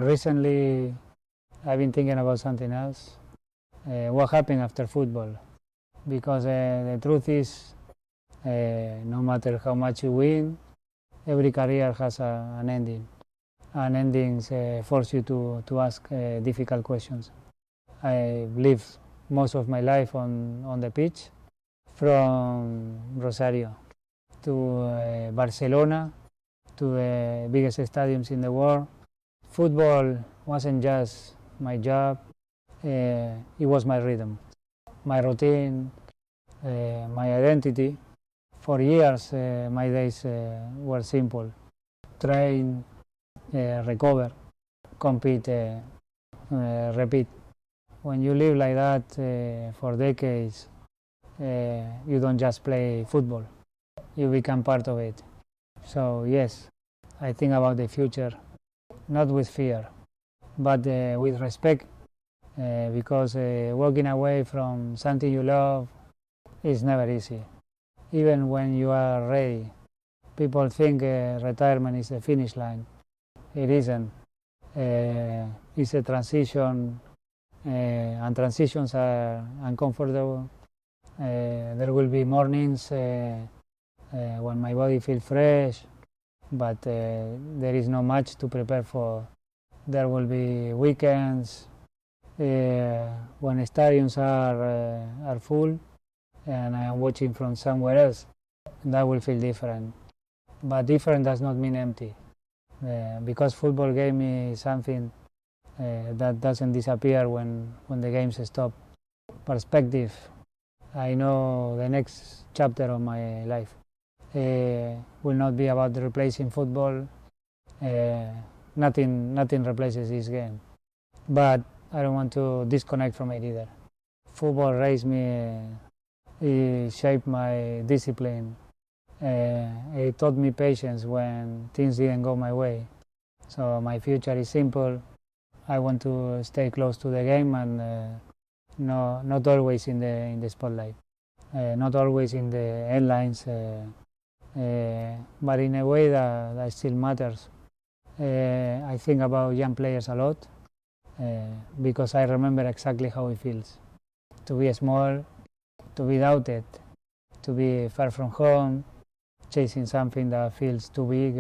Recently, I've been thinking about something else. What happened after football? Because the truth is, no matter how much you win, every career has an ending. And endings force you to ask difficult questions. I lived most of my life on the pitch, from Rosario to Barcelona, to the biggest stadiums in the world. Football wasn't just my job, it was my rhythm, my routine, my identity. For years, my days were simple: train, recover, compete, repeat. When you live like that for decades, you don't just play football, you become part of it. So yes, I think about the future, not with fear, but with respect, because walking away from something you love is never easy. Even when you are ready, people think retirement is the finish line. It isn't. It's a transition, and transitions are uncomfortable. There will be mornings when my body feels fresh, but there is not much to prepare for. There will be weekends when stadiums are full and I am watching from somewhere else. That will feel different. But different does not mean empty, because football gave me something that doesn't disappear when the games stop. Perspective. I know the next chapter of my life will not be about replacing football. Nothing replaces this game. But I don't want to disconnect from it either. Football raised me, it shaped my discipline. It taught me patience when things didn't go my way. So my future is simple. I want to stay close to the game and not always in the spotlight, not always in the headlines, but in a way that still matters. I think about young players a lot because I remember exactly how it feels to be small, to be doubted, to be far from home, chasing something that feels too big.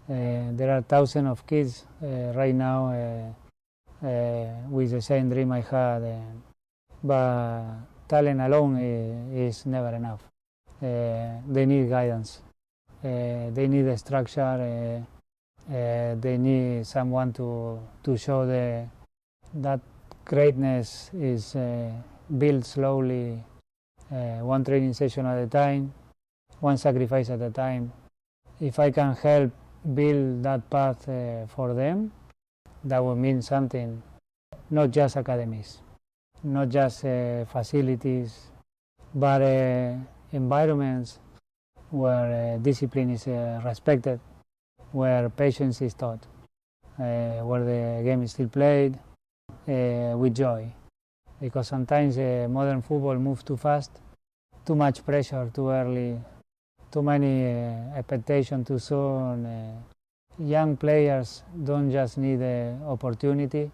There are thousands of kids right now with the same dream I had, but talent alone is never enough. They need guidance, they need a structure, they need someone to show that greatness is built slowly, one training session at a time, one sacrifice at a time. If I can help build that path for them, that would mean something. Not just academies, not just facilities, but environments where discipline is respected, where patience is taught, where the game is still played with joy. Because sometimes modern football moves too fast, too much pressure too early, too many expectations too soon. Young players don't just need opportunity,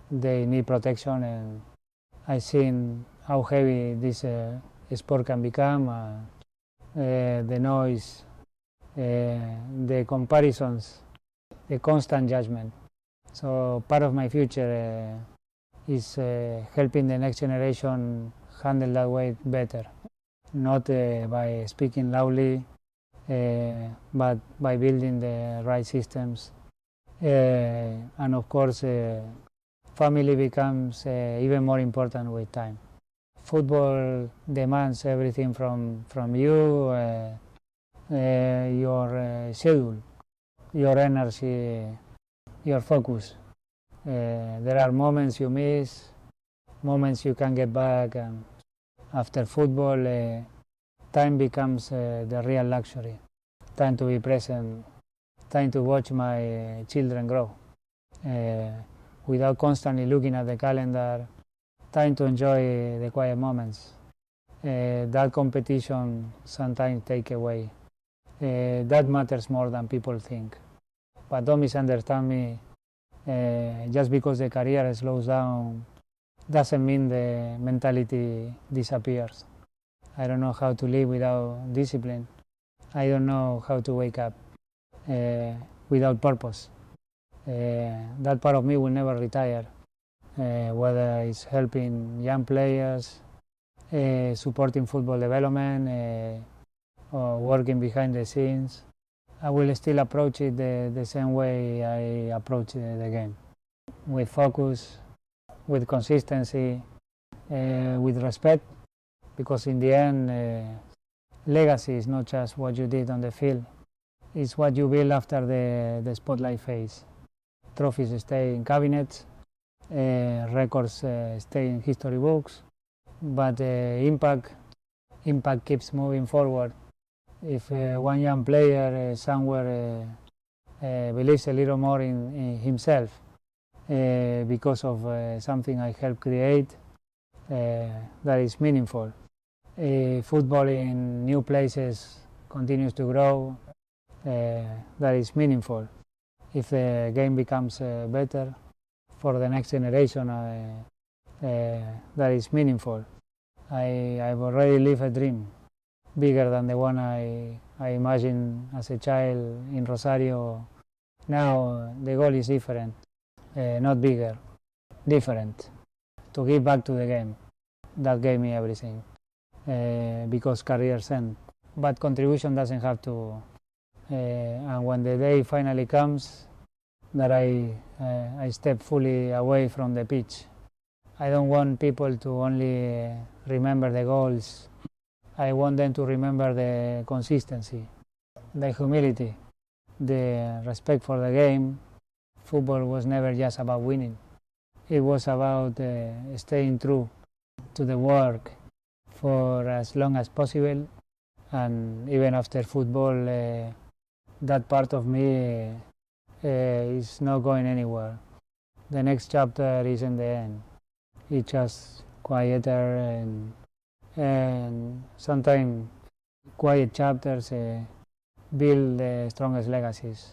they need protection, and I've seen how heavy this sport can become, the noise, the comparisons, the constant judgment. So part of my future is helping the next generation handle that weight better, not by speaking loudly, but by building the right systems. And of course, family becomes even more important with time. Football demands everything from you, your schedule, your energy, your focus. There are moments you miss, moments you can get back, and after football, time becomes the real luxury. Time to be present, time to watch my children grow, without constantly looking at the calendar, time to enjoy the quiet moments. That competition sometimes take away. That matters more than people think. But don't misunderstand me, Just because the career slows down doesn't mean the mentality disappears. I don't know how to live without discipline. I don't know how to wake up without purpose. That part of me will never retire, whether it's helping young players, supporting football development, or working behind the scenes. I will still approach it the same way I approach the game, with focus, with consistency, with respect, because in the end, legacy is not just what you did on the field, it's what you build after the spotlight phase. Trophies stay in cabinets, records stay in history books, but impact keeps moving forward. If one young player somewhere believes a little more in himself because of something I helped create, that is meaningful. Football in new places continues to grow, that is meaningful. If the game becomes better for the next generation, that is meaningful. I've already lived a dream bigger than the one I imagined as a child in Rosario. Now the goal is different, not bigger, different. To give back to the game. That gave me everything, because careers end. But contribution doesn't have to. And when the day finally comes that I step fully away from the pitch, I don't want people to only remember the goals. I want them to remember the consistency, the humility, the respect for the game. Football was never just about winning. It was about staying true to the work for as long as possible, and even after football, that part of me is not going anywhere. The next chapter isn't the end. It's just quieter, and sometimes quiet chapters build the strongest legacies.